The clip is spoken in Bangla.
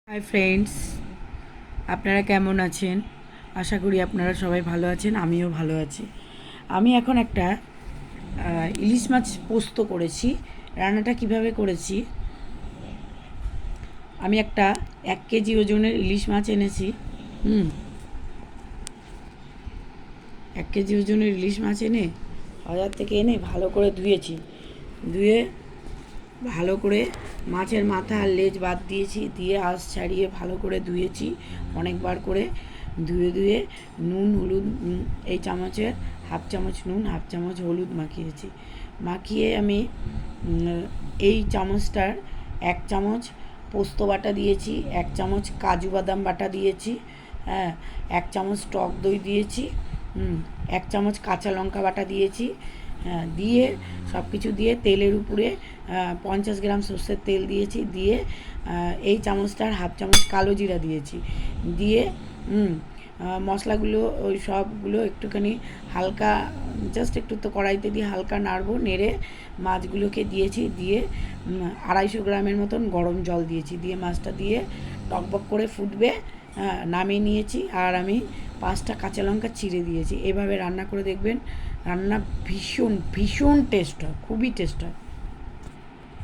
হাই ফ্রেন্ডস, আপনারা কেমন আছেন? আশা করি আপনারা সবাই ভালো আছেন, আমিও ভালো আছি। আমি এখন একটা ইলিশ মাছ পোস্ত করেছি। রান্নাটা কিভাবে করেছি, আমি একটা 1 কেজি ওজনের ইলিশ মাছ এনেছি। 1 কেজি ওজনের ইলিশ মাছ এনে বাজার থেকে এনে ভালো করে ধুয়েছি। ধুয়ে ভালো করে মাছের মাথা আর লেজ বাদ দিয়েছি, দিয়ে আঁশ ছাড়িয়ে ভালো করে ধুয়েছি অনেকবার করে। ধুয়ে নুন হলুদ এই চামচে হাফ চামচ নুন হাফ চামচ হলুদ মাখিয়েছি। মাখিয়ে আমি এই চামচটার 1 চামচ পোস্ত বাটা দিয়েছি, 1 চামচ কাজু বাদাম বাটা দিয়েছি, হ্যাঁ, 1 চামচ টক দই দিয়েছি, 1 চামচ কাঁচা লঙ্কা বাটা দিয়েছি। হ্যাঁ, দিয়ে সব কিছু দিয়ে তেলের উপরে 50 গ্রাম সর্ষের তেল দিয়েছি। দিয়ে এই চামচটার হাফ চামচ কালো জিরা দিয়েছি। দিয়ে মশলাগুলো ওই সবগুলো একটুখানি হালকা জাস্ট একটু তো কড়াইতে দিয়ে হালকা নাড়বো, নেড়ে মাছগুলোকে দিয়েছি। দিয়ে 250 গ্রামের মতন গরম জল দিয়েছি। দিয়ে মাছটা দিয়ে টকবক করে ফুটবে, নামিয়ে নিয়েছি। আর আমি 5টা কাঁচা লঙ্কা চিড়ে দিয়েছি। এভাবে রান্না করে দেখবেন, রান্না ভীষণ ভীষণ টেস্ট হয়, খুবই টেস্ট হয়।